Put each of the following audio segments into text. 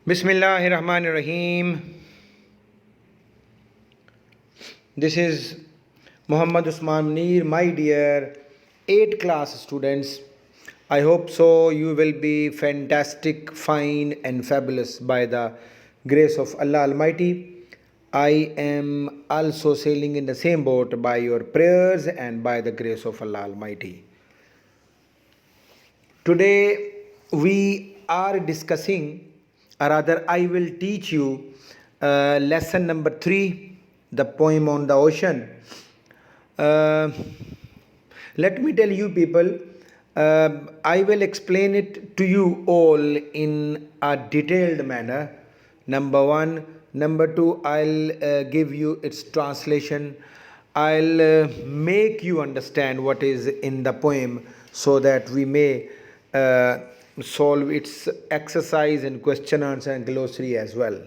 Bismillahirrahmanirrahim. This is Muhammad Usman Munir, my dear 8th class students. I hope so you will be fantastic, fine and fabulous by the grace of Allah Almighty. I am also sailing in the same boat by your prayers and by the grace of Allah Almighty. Today we are discussing, or rather I will teach you lesson number 3, the poem on the ocean. Let me tell you people, I will explain it to you all in a detailed manner. Number 1. Number 2, I'll give you its translation. I'll make you understand what is in the poem so that we may solve its exercise and question answer and glossary as well.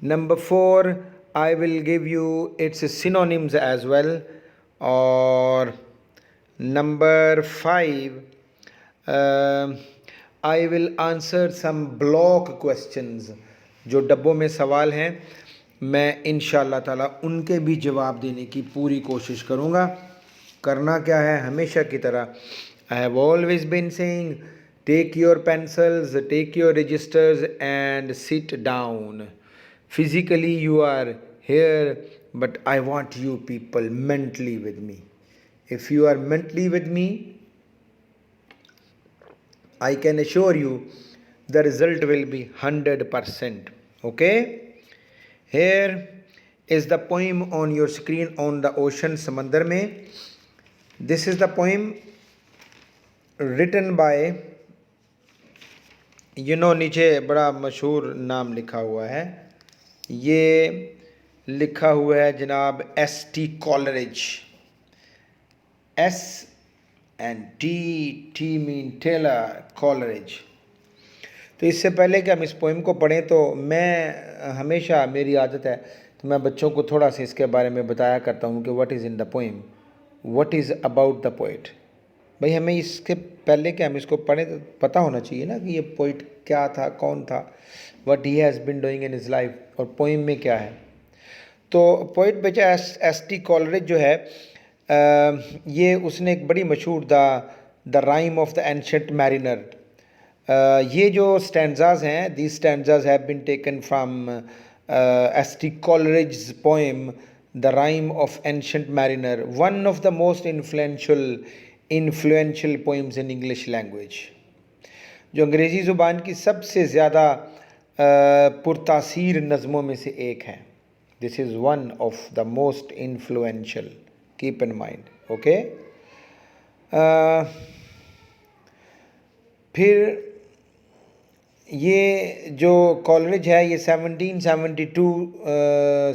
Number 4, I will give you its synonyms as well. Or number 5, I will answer some block questions. जो डब्बों में सवाल हैं मैं इंशाअल्लाह ताला उनके भी जवाब देने की पूरी कोशिश करूँगा. करना क्या है, हमेशा की तरह I have always been saying, take your pencils, take your registers and sit down. Physically you are here, but I want you people mentally with me. If you are mentally with me, I can assure you the result will be 100%. Okay? Here is the poem on your screen on the ocean, समंदर में. This is the poem written by, नीचे बड़ा मशहूर नाम लिखा हुआ है. ये लिखा हुआ है जनाब S.T. Coleridge. S and T mean Taylor, Coleridge. तो इससे पहले कि हम इस पोएम को पढ़ें तो मैं हमेशा, मेरी आदत है तो मैं बच्चों को थोड़ा सा इसके बारे में बताया करता हूँ कि what is in the poem, what is about the poet. भाई हमें इसके पहले कि हम इसको पढ़ें तो पता होना चाहिए ना कि ये पोइट क्या था, कौन था, what he has been doing in his life, और पोएम में क्या है. तो पोइट बेचा S.T. कॉलरिज जो है, ये उसने एक बड़ी मशहूर the rime of the ancient mariner, ये जो स्टैंजाज हैं, these stanzas have been taken from S.T. Coleridge's poem the rime of ancient mariner, one of the most influential poems in English language, जो अंग्रेज़ी ज़ुबान की सबसे ज़्यादा पुरतासीर नज़मों में से एक है. This is one of the most influential, keep in mind. Okay. फिर ये जो कॉलरिज है ये 1772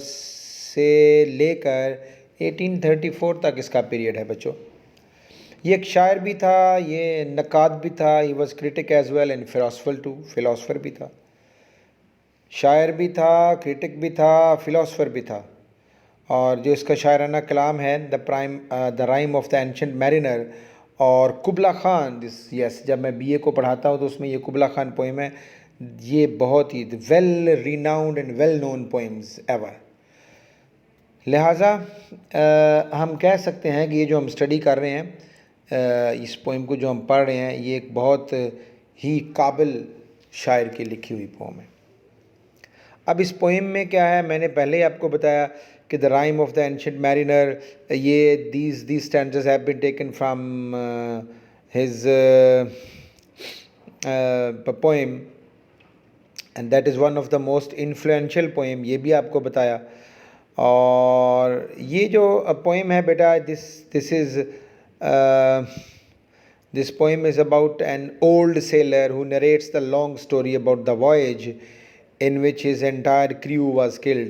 से लेकर 1834 तक इसका पीरियड है बच्चों. ये एक शायर भी था, ये नकाद भी था, he was critic as well and philosopher भी था. शायर भी था, क्रिटिक भी था, फिलोसफर भी था. और जो इसका शायराना कलाम है the rime of the ancient mariner और कुबला खान, जब मैं बीए को पढ़ाता हूँ तो उसमें ये कुबला खान पोएम है. ये बहुत ही well renowned and well known poems ever. लिहाजा हम कह सकते हैं कि ये जो हम स्टडी कर रहे हैं, इस पोएम को जो हम पढ़ रहे हैं, ये एक बहुत ही काबिल शायर की लिखी हुई पोएम है. अब इस पोएम में क्या है, मैंने पहले ही आपको बताया कि the rime of the ancient mariner, ये these stanzas have been taken from his poem and that is one of the most influential poem, ये भी आपको बताया. और ये जो पोएम है बेटा, this poem is about an old seller who narrates the long story about the voyage in which his entire crew was killed.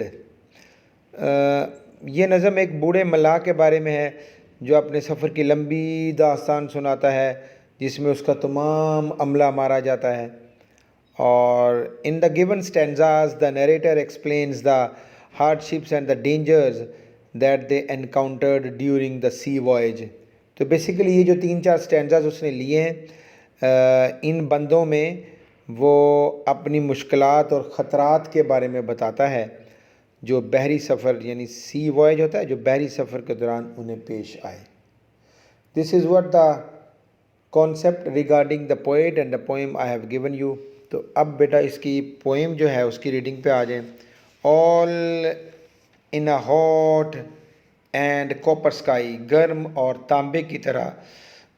ये नज़म एक बूढ़े मल्लाह के बारे में है जो अपने सफ़र की लंबी दास्तान सुनाता है जिसमें उसका तमाम अमला मारा जाता है. और in the given stanzas the narrator explains the hardships and the dangers that they encountered during the sea voyage. तो बेसिकली ये जो 3-4 स्टैंजाज उसने लिए हैं, इन बंदों में वो अपनी मुश्किलात और ख़तरात के बारे में बताता है जो बहरी सफ़र यानी सी वॉयज होता है, जो बहरी सफ़र के दौरान उन्हें पेश आए। This is what the concept regarding the poet and the poem I have given you. तो अब बेटा इसकी पोएम जो है उसकी रीडिंग पे आ जाएं। All in a hot and copper sky, गर्म और तांबे की तरह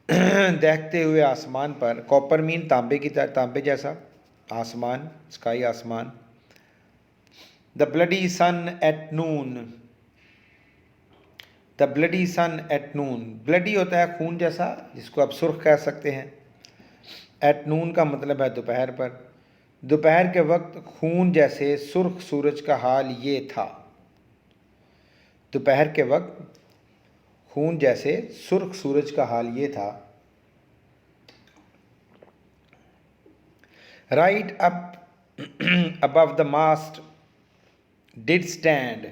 देखते हुए आसमान पर। कॉपर मीन तांबे की तरह, तांबे जैसा आसमान, स्काई आसमान। The bloody sun at noon, the bloody sun at noon, bloody होता है खून जैसा, जिसको आप सुर्ख कह सकते हैं। एट नून का मतलब है दोपहर पर। दोपहर के वक्त खून जैसे सुर्ख सूरज का हाल ये था। दोपहर के वक्त खून जैसे सुर्ख सूरज का हाल ये था। Right up above the mast did stand,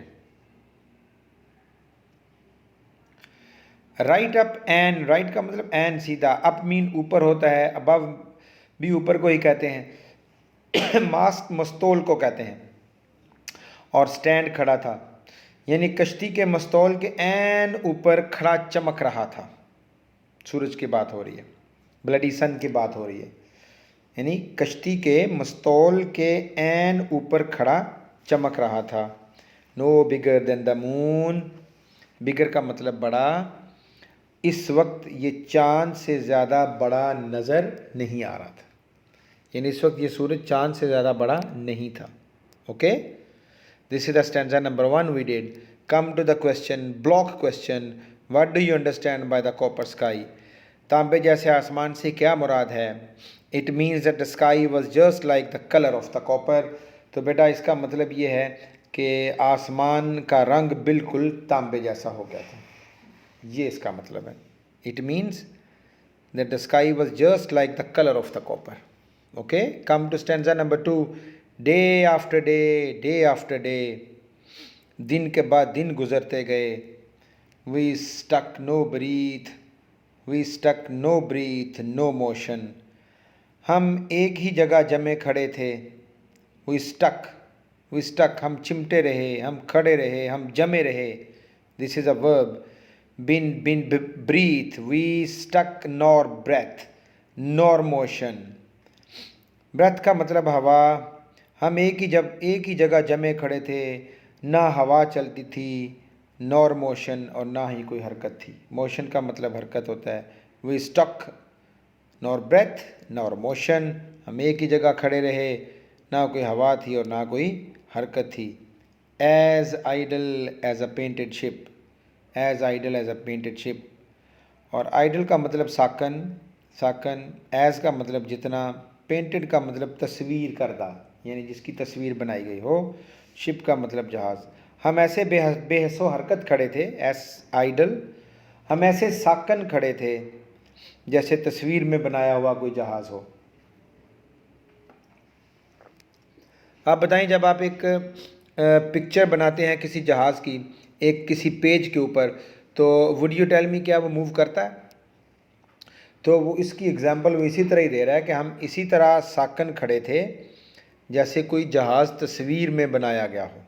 right up and, right का मतलब एंड सीधा, अप मीन ऊपर होता है, अबव भी ऊपर को ही कहते हैं मास्ट मस्तोल को कहते हैं। और स्टैंड खड़ा था, यानी कश्ती के मस्तौल के एन ऊपर खड़ा चमक रहा था। सूरज की बात हो रही है, ब्लडी सन की बात हो रही है, यानी कश्ती के मस्तौल के एन ऊपर खड़ा चमक रहा था। No bigger than the moon, bigger का मतलब बड़ा। इस वक्त ये चांद से ज़्यादा बड़ा नज़र नहीं आ रहा था, यानी इस वक्त ये सूरज चांद से ज़्यादा बड़ा नहीं था। Okay, this is the stanza number 1 we did. Come to the question, block question, what do you understand by the copper sky? तांबे जैसे आसमान से क्या मुराद है? It means that the sky was just like the colour of the copper. तो बेटा इसका मतलब ये है कि आसमान का रंग बिल्कुल तांबे जैसा हो गया था, ये इसका मतलब है। It means that the sky was just like the colour of the copper. Okay, come to stanza number 2। Day after day, day after day, दिन के बाद दिन गुजरते गए। We stuck no breath, we stuck no breath no motion, हम एक ही जगह जमे खड़े थे। वी स्टक, वी स्टक हम चिमटे रहे, हम खड़े रहे, हम जमे रहे। This is a verb. Bin breath, we stuck nor breath nor motion. Breath का मतलब हवा। हम एक ही जगह जमे खड़े थे, ना हवा चलती थी, नॉर मोशन, और ना ही कोई हरकत थी। मोशन का मतलब हरकत होता है। We stuck nor breath nor motion, हम एक ही जगह खड़े रहे, ना कोई हवा थी और ना कोई हरकत थी। As idle as a painted ship, as idle as a painted ship. और आइडल का मतलब साकन, साकन। एज का मतलब जितना, पेंटेड का मतलब तस्वीर करदा, यानी जिसकी तस्वीर बनाई गई हो। शिप का मतलब जहाज़। हम ऐसे बेहसो हरकत खड़े थे, एस आइडल, हम ऐसे साकन खड़े थे जैसे तस्वीर में बनाया हुआ कोई जहाज़ हो। आप बताएं, जब आप एक पिक्चर बनाते हैं किसी जहाज़ की, एक किसी पेज के ऊपर, तो वुड यू टेल मी क्या वो मूव करता है? तो वो इसकी एग्जांपल वो इसी तरह ही दे रहा है कि हम इसी तरह साकन खड़े थे जैसे कोई जहाज़ तस्वीर में बनाया गया हो।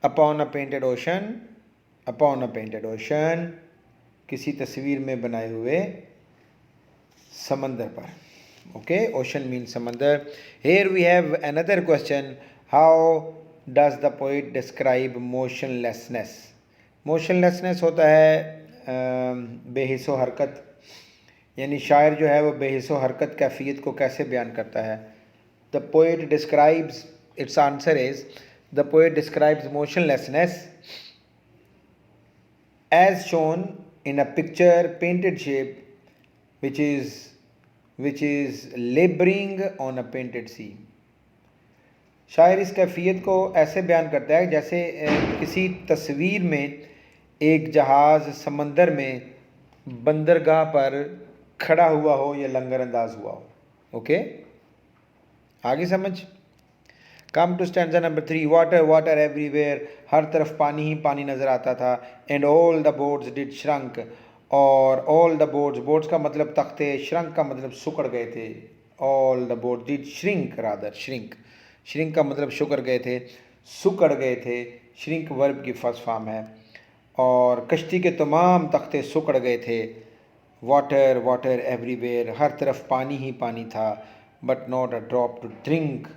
Upon a painted ocean, upon a painted ocean, किसी तस्वीर में बनाए हुए समंदर पर। ओके, ओशन मीन समंदर। Here we have another question, how does the poet describe motionlessness? Motionlessness होता है बेहिसो हरकत, यानी शायर जो है वो बेहिसो हरकत कैफियत को कैसे बयान करता है? The poet describes, its answer is, the poet describes motionlessness as shown in a picture painted shape which is laboring on a painted sea। शायर इस कैफियत को ऐसे बयान करता है जैसे किसी तस्वीर में एक जहाज़ समंदर में बंदरगाह पर खड़ा हुआ हो या लंगर अंदाज हुआ हो। ओके, आगे समझ। Come to stanza number 3। Water water everywhere, हर तरफ पानी ही पानी नज़र आता था। And all the boards did shrink, और ऑल द बोर्ड्स, बोर्ड्स का मतलब तख्ते, श्रंक का मतलब सुकड़ गए थे, all the boat did shrink, rather shrink, shrink का मतलब शुक्र गए थे, सुकड़ गए थे, श्रिंक वर्ब की फर्स्ट फॉर्म है। और कश्ती के तमाम तख्ते सुकड़ गए थे, वाटर वाटर एवरीवेयर, हर तरफ पानी ही पानी था, but not a drop to drink,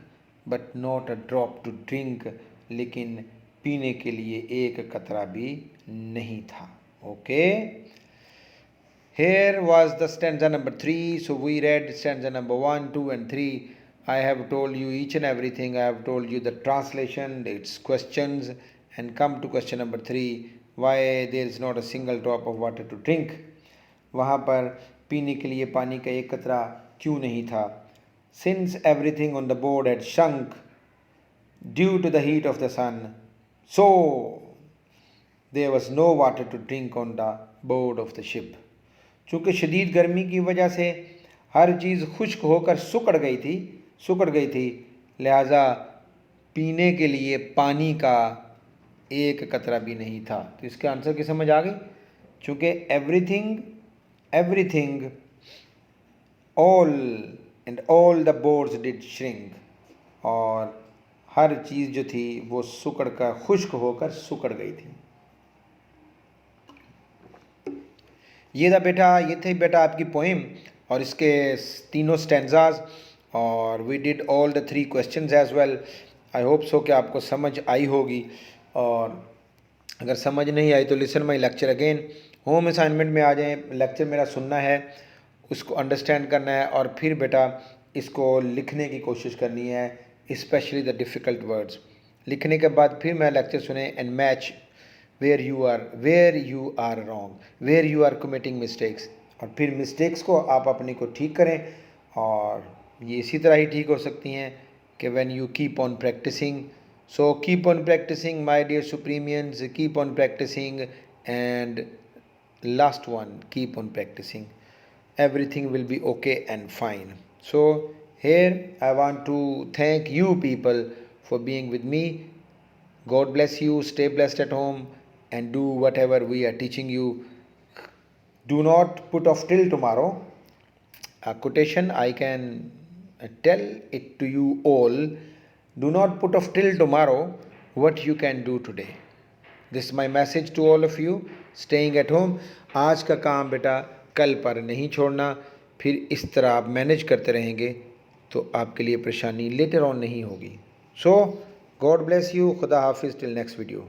but not a drop to drink, लेकिन पीने के लिए एक कतरा भी नहीं था। Okay, here was the stanza number 3. So we read stanza number 1, 2 and 3. I have told you each and everything. I have told you the translation, its questions, and come to question number 3. Why there is not a single drop of water to drink? वहाँ पर पीने के लिए पानी का एक कतरा क्यों नहीं था? Since everything on the board had shrunk due to the heat of the sun, so there was no water to drink on the board of the ship. चूँकि शदीद गर्मी की वजह से हर चीज़ खुश्क होकर सुकड़ गई थी, लिहाजा पीने के लिए पानी का एक कतरा भी नहीं था। तो इसके आंसर की समझ आ गई? चूँकि everything all the boards did shrink, और हर चीज़ जो थी वो सुकड़ कर खुश्क होकर सुकड़ गई थी। ये थे बेटा आपकी पोएम और इसके तीनों स्टैंजाज, और we did all the 3 questions as well. I hope so कि आपको समझ आई होगी, और अगर समझ नहीं आई तो listen my lecture again. Home assignment में आ जाएं, लेक्चर मेरा सुनना है, उसको अंडरस्टैंड करना है, और फिर बेटा इसको लिखने की कोशिश करनी है, स्पेशली द डिफ़िकल्ट वर्ड्स। लिखने के बाद फिर मैं लेक्चर सुने and match where you are wrong, where you are committing mistakes, और फिर मिस्टेक्स को आप अपनी को ठीक करें, और ये इसी तरह ही ठीक हो सकती हैं कि when you keep on practicing. So keep on practicing my dear Supremians, keep on practicing, and last one, keep on practicing. Everything will be okay and fine. So here I want to thank you people for being with me. God bless you, stay blessed at home, and do whatever we are teaching you. Do not put off till tomorrow. A quotation I can tell it to you all. Do not put off till tomorrow what you can do today. This is my message to all of you staying at home. आज का काम बेटा कल पर नहीं छोड़ना, फिर इस तरह आप मैनेज करते रहेंगे तो आपके लिए परेशानी लेटर ऑन नहीं होगी. So God bless you. खुदा हाफिज़. Till next video.